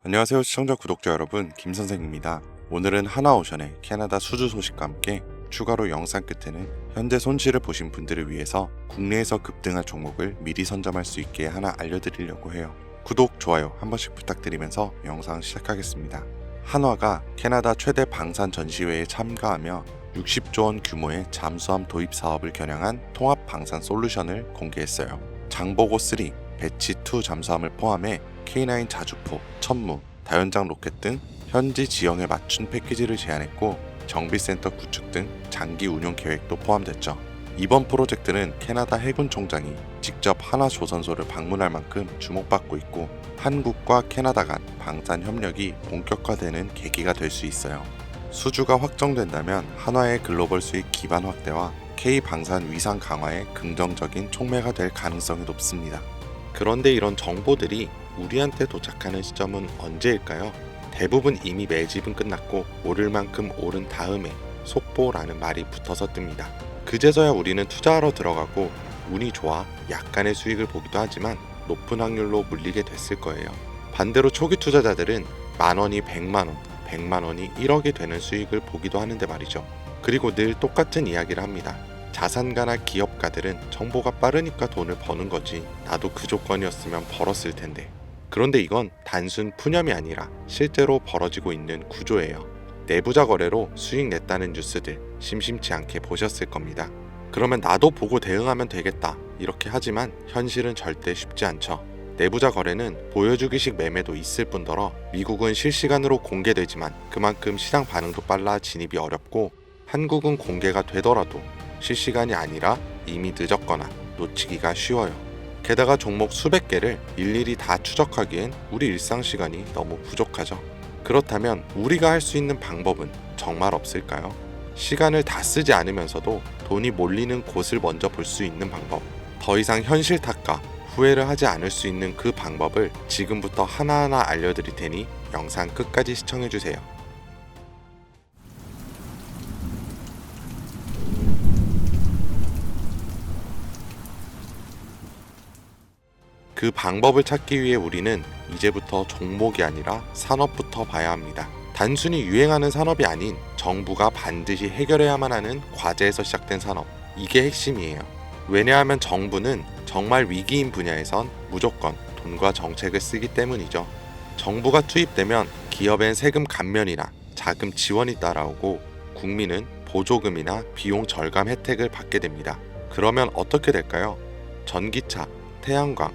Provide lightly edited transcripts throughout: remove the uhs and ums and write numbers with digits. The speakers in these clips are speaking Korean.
안녕하세요 시청자 구독자 여러분, 김선생입니다. 오늘은 하나오션의 캐나다 수주 소식과 함께 추가로 영상 끝에는 현재 손실을 보신 분들을 위해서 국내에서 급등할 종목을 미리 선점할 수 있게 하나 알려드리려고 해요. 구독, 좋아요 한 번씩 부탁드리면서 영상 시작하겠습니다. 한화가 캐나다 최대 방산 전시회에 참가하며 60조 원 규모의 잠수함 도입 사업을 겨냥한 통합 방산 솔루션을 공개했어요. 장보고 3, 배치 2 잠수함을 포함해 K9 자주포, 천무, 다연장 로켓 등 현지 지형에 맞춘 패키지를 제안했고 정비센터 구축 등 장기 운용 계획도 포함됐죠. 이번 프로젝트는 캐나다 해군 총장이 직접 한화조선소를 방문할 만큼 주목받고 있고 한국과 캐나다 간 방산 협력이 본격화되는 계기가 될 수 있어요. 수주가 확정된다면 한화의 글로벌 수익 기반 확대와 K 방산 위상 강화에 긍정적인 촉매가 될 가능성이 높습니다. 그런데 이런 정보들이 우리한테 도착하는 시점은 언제일까요? 대부분 이미 매집은 끝났고 오를 만큼 오른 다음에 속보라는 말이 붙어서 뜹니다. 그제서야 우리는 투자하러 들어가고 운이 좋아 약간의 수익을 보기도 하지만 높은 확률로 물리게 됐을 거예요. 반대로 초기 투자자들은 만원이 100만원, 100만원이 1억이 되는 수익을 보기도 하는데 말이죠. 그리고 늘 똑같은 이야기를 합니다. 자산가나 기업가들은 정보가 빠르니까 돈을 버는 거지, 나도 그 조건이었으면 벌었을 텐데. 그런데 이건 단순 푸념이 아니라 실제로 벌어지고 있는 구조예요. 내부자 거래로 수익 냈다는 뉴스들 심심치 않게 보셨을 겁니다. 그러면 나도 보고 대응하면 되겠다 이렇게 하지만 현실은 절대 쉽지 않죠. 내부자 거래는 보여주기식 매매도 있을 뿐더러 미국은 실시간으로 공개되지만 그만큼 시장 반응도 빨라 진입이 어렵고, 한국은 공개가 되더라도 실시간이 아니라 이미 늦었거나 놓치기가 쉬워요. 게다가 종목 수백 개를 일일이 다 추적하기엔 우리 일상 시간이 너무 부족하죠. 그렇다면 우리가 할 수 있는 방법은 정말 없을까요? 시간을 다 쓰지 않으면서도 돈이 몰리는 곳을 먼저 볼 수 있는 방법, 더 이상 현실 탓과 후회를 하지 않을 수 있는 그 방법을 지금부터 하나하나 알려드릴 테니 영상 끝까지 시청해주세요. 그 방법을 찾기 위해 우리는 이제부터 종목이 아니라 산업부터 봐야 합니다. 단순히 유행하는 산업이 아닌 정부가 반드시 해결해야만 하는 과제에서 시작된 산업, 이게 핵심이에요. 왜냐하면 정부는 정말 위기인 분야에선 무조건 돈과 정책을 쓰기 때문이죠. 정부가 투입되면 기업엔 세금 감면이나 자금 지원이 따라오고 국민은 보조금이나 비용 절감 혜택을 받게 됩니다. 그러면 어떻게 될까요? 전기차, 태양광,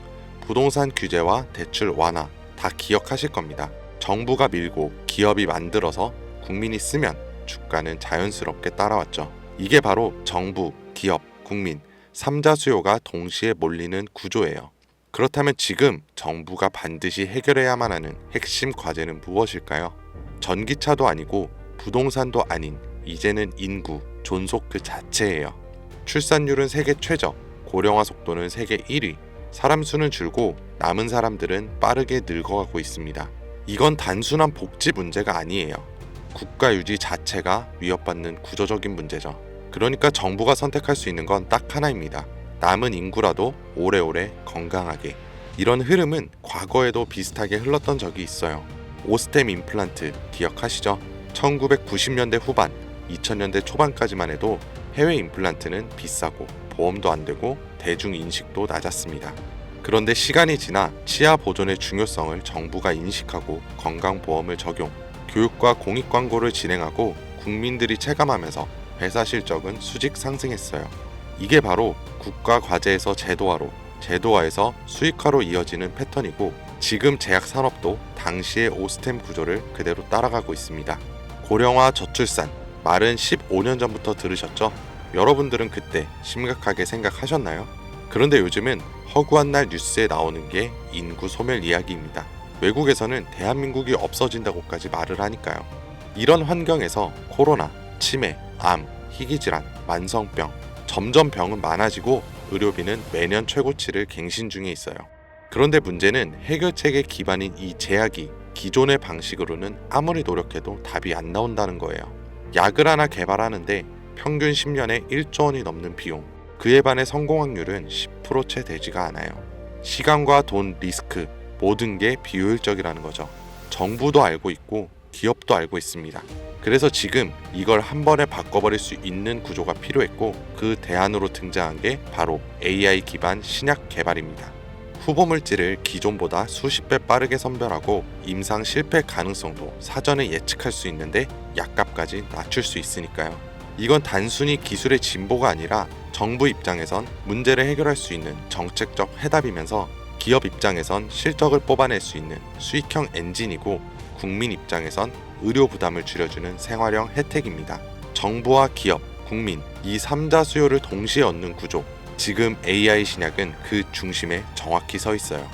부동산 규제와 대출 완화 다 기억하실 겁니다. 정부가 밀고 기업이 만들어서 국민이 쓰면 주가는 자연스럽게 따라왔죠. 이게 바로 정부, 기업, 국민 3자 수요가 동시에 몰리는 구조예요. 그렇다면 지금 정부가 반드시 해결해야만 하는 핵심 과제는 무엇일까요? 전기차도 아니고 부동산도 아닌 이제는 인구, 존속 그 자체예요. 출산율은 세계 최저, 고령화 속도는 세계 1위, 사람 수는 줄고 남은 사람들은 빠르게 늙어가고 있습니다. 이건 단순한 복지 문제가 아니에요. 국가 유지 자체가 위협받는 구조적인 문제죠. 그러니까 정부가 선택할 수 있는 건 딱 하나입니다. 남은 인구라도 오래오래 건강하게. 이런 흐름은 과거에도 비슷하게 흘렀던 적이 있어요. 오스템 임플란트 기억하시죠? 1990년대 후반, 2000년대 초반까지만 해도 해외 임플란트는 비싸고 보험도 안 되고 대중 인식도 낮았습니다. 그런데 시간이 지나 치아 보존의 중요성을 정부가 인식하고 건강보험을 적용, 교육과 공익 광고를 진행하고 국민들이 체감하면서 회사 실적은 수직 상승했어요. 이게 바로 국가 과제에서 제도화로, 제도화에서 수익화로 이어지는 패턴이고, 지금 제약 산업도 당시의 오스템 구조를 그대로 따라가고 있습니다. 고령화 저출산, 말은 15년 전부터 들으셨죠? 여러분들은 그때 심각하게 생각하셨나요? 그런데 요즘은 허구한 날 뉴스에 나오는 게 인구 소멸 이야기입니다. 외국에서는 대한민국이 없어진다고까지 말을 하니까요. 이런 환경에서 코로나, 치매, 암, 희귀질환, 만성병, 점점 병은 많아지고 의료비는 매년 최고치를 갱신 중에 있어요. 그런데 문제는 해결책의 기반인 이 제약이 기존의 방식으로는 아무리 노력해도 답이 안 나온다는 거예요. 약을 하나 개발하는데 평균 10년에 1조 원이 넘는 비용, 그에 반해 성공 확률은 10% 채 되지가 않아요. 시간과 돈, 리스크 모든 게 비효율적이라는 거죠. 정부도 알고 있고 기업도 알고 있습니다. 그래서 지금 이걸 한 번에 바꿔버릴 수 있는 구조가 필요했고 그 대안으로 등장한 게 바로 AI 기반 신약 개발입니다. 후보 물질을 기존보다 수십 배 빠르게 선별하고 임상 실패 가능성도 사전에 예측할 수 있는데 약값까지 낮출 수 있으니까요. 이건 단순히 기술의 진보가 아니라 정부 입장에선 문제를 해결할 수 있는 정책적 해답이면서 기업 입장에선 실적을 뽑아낼 수 있는 수익형 엔진이고 국민 입장에선 의료 부담을 줄여주는 생활형 혜택입니다. 정부와 기업, 국민 이 3자 수요를 동시에 얻는 구조. 지금 AI 신약은 그 중심에 정확히 서 있어요.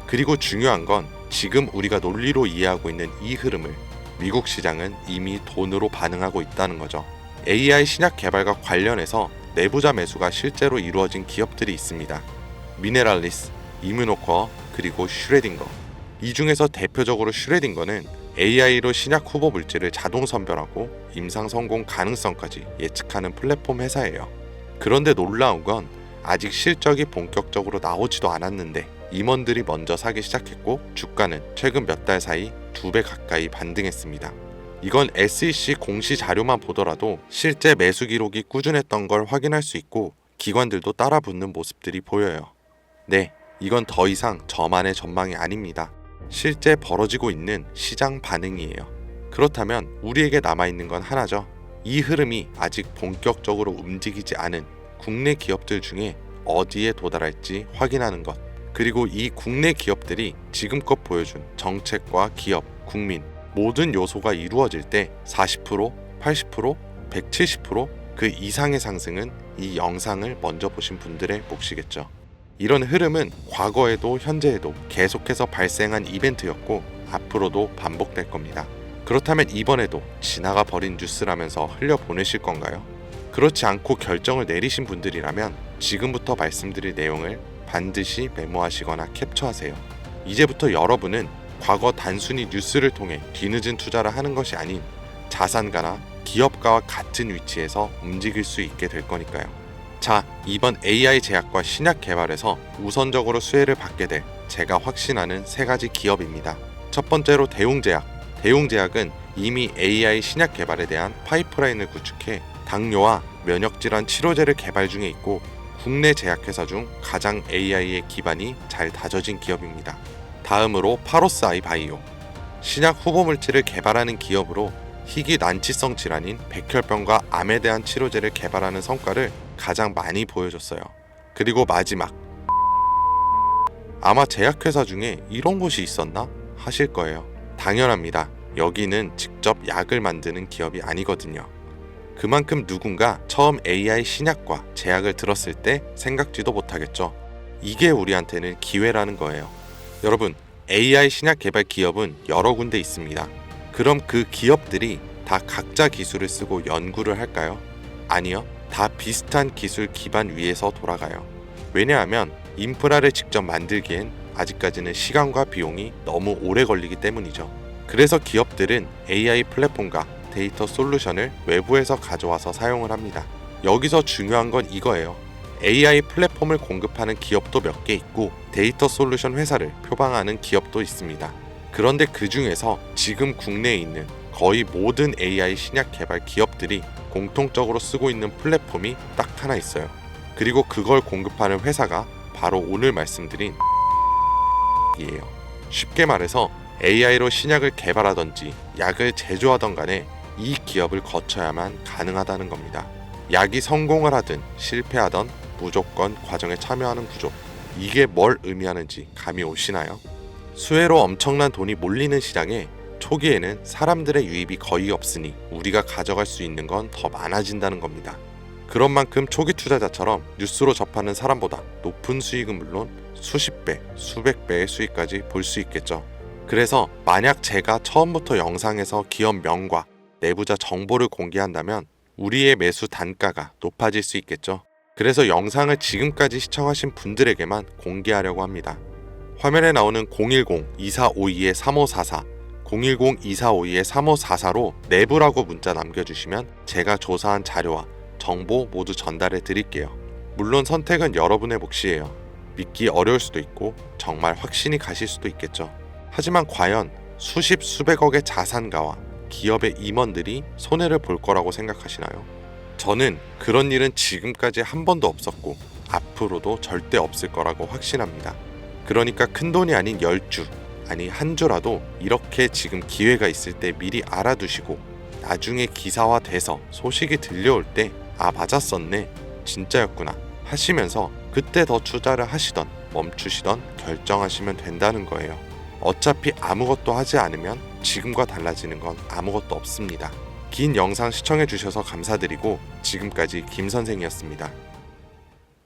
그리고 중요한 건 지금 우리가 논리로 이해하고 있는 이 흐름을 미국 시장은 이미 돈으로 반응하고 있다는 거죠. AI 신약 개발과 관련해서 내부자 매수가 실제로 이루어진 기업들이 있습니다. 미네랄리스, 이뮤노코어, 그리고 슈레딩거. 이 중에서 대표적으로 슈레딩거는 AI로 신약 후보 물질을 자동 선별하고 임상 성공 가능성까지 예측하는 플랫폼 회사예요. 그런데 놀라운 건 아직 실적이 본격적으로 나오지도 않았는데 임원들이 먼저 사기 시작했고 주가는 최근 몇 달 사이 2배 가까이 반등했습니다. 이건 SEC 공시 자료만 보더라도 실제 매수 기록이 꾸준했던 걸 확인할 수 있고 기관들도 따라 붙는 모습들이 보여요. 네, 이건 더 이상 저만의 전망이 아닙니다. 실제 벌어지고 있는 시장 반응이에요. 그렇다면 우리에게 남아있는 건 하나죠. 이 흐름이 아직 본격적으로 움직이지 않은 국내 기업들 중에 어디에 도달할지 확인하는 것. 그리고 이 국내 기업들이 지금껏 보여준 정책과 기업, 국민 모든 요소가 이루어질 때 40%, 80%, 170% 그 이상의 상승은 이 영상을 먼저 보신 분들의 몫이겠죠. 이런 흐름은 과거에도 현재에도 계속해서 발생한 이벤트였고 앞으로도 반복될 겁니다. 그렇다면 이번에도 지나가 버린 뉴스라면서 흘려보내실 건가요? 그렇지 않고 결정을 내리신 분들이라면 지금부터 말씀드릴 내용을 반드시 메모하시거나 캡처하세요. 이제부터 여러분은 과거 단순히 뉴스를 통해 뒤늦은 투자를 하는 것이 아닌 자산가나 기업가와 같은 위치에서 움직일 수 있게 될 거니까요. 자, 이번 AI 제약과 신약 개발에서 우선적으로 수혜를 받게 될 제가 확신하는 3가지 기업입니다. 첫 번째로 대웅제약. 대웅제약은 이미 AI 신약 개발에 대한 파이프라인을 구축해 당뇨와 면역질환 치료제를 개발 중에 있고 국내 제약회사 중 가장 AI의 기반이 잘 다져진 기업입니다. 다음으로 파로스아이 바이오. 신약 후보 물질을 개발하는 기업으로 희귀 난치성 질환인 백혈병과 암에 대한 치료제를 개발하는 성과를 가장 많이 보여줬어요. 그리고 마지막, 아마 제약회사 중에 이런 곳이 있었나 하실 거예요. 당연합니다. 여기는 직접 약을 만드는 기업이 아니거든요. 그만큼 누군가 처음 AI 신약과 제약을 들었을 때 생각지도 못하겠죠. 이게 우리한테는 기회라는 거예요. 여러분, AI 신약 개발 기업은 여러 군데 있습니다. 그럼 그 기업들이 다 각자 기술을 쓰고 연구를 할까요? 아니요. 다 비슷한 기술 기반 위에서 돌아가요. 왜냐하면 인프라를 직접 만들기엔 아직까지는 시간과 비용이 너무 오래 걸리기 때문이죠. 그래서 기업들은 AI 플랫폼과 데이터 솔루션을 외부에서 가져와서 사용을 합니다. 여기서 중요한 건 이거예요. AI 플랫폼을 공급하는 기업도 몇 개 있고 데이터 솔루션 회사를 표방하는 기업도 있습니다. 그런데 그 중에서 지금 국내에 있는 거의 모든 AI 신약 개발 기업들이 공통적으로 쓰고 있는 플랫폼이 딱 하나 있어요. 그리고 그걸 공급하는 회사가 바로 오늘 말씀드린 이에요. 쉽게 말해서 AI로 신약을 개발하던지 약을 제조하던 간에 이 기업을 거쳐야만 가능하다는 겁니다. 약이 성공을 하든 실패하던 무조건 과정에 참여하는 구조. 이게 뭘 의미하는지 감이 오시나요? 수혜로 엄청난 돈이 몰리는 시장에 초기에는 사람들의 유입이 거의 없으니 우리가 가져갈 수 있는 건 더 많아진다는 겁니다. 그런 만큼 초기 투자자처럼 뉴스로 접하는 사람보다 높은 수익은 물론 수십 배, 수백 배의 수익까지 볼 수 있겠죠. 그래서 만약 제가 처음부터 영상에서 기업 명과 내부자 정보를 공개한다면 우리의 매수 단가가 높아질 수 있겠죠. 그래서 영상을 지금까지 시청하신 분들에게만 공개하려고 합니다. 화면에 나오는 010-2452-3544 010-2452-3544로 내부라고 문자 남겨주시면 제가 조사한 자료와 정보 모두 전달해 드릴게요. 물론 선택은 여러분의 몫이에요. 믿기 어려울 수도 있고 정말 확신이 가실 수도 있겠죠. 하지만 과연 수십 수백억의 자산가와 기업의 임원들이 손해를 볼 거라고 생각하시나요? 저는 그런 일은 지금까지 한 번도 없었고 앞으로도 절대 없을 거라고 확신합니다. 그러니까 큰돈이 아닌 10주, 아니 한 주라도 이렇게 지금 기회가 있을 때 미리 알아두시고 나중에 기사화돼서 소식이 들려올 때 아 맞았었네, 진짜였구나 하시면서 그때 더 투자를 하시던 멈추시던 결정하시면 된다는 거예요. 어차피 아무것도 하지 않으면 지금과 달라지는 건 아무것도 없습니다. 긴 영상 시청해 주셔서 감사드리고 지금까지 김 선생이었습니다.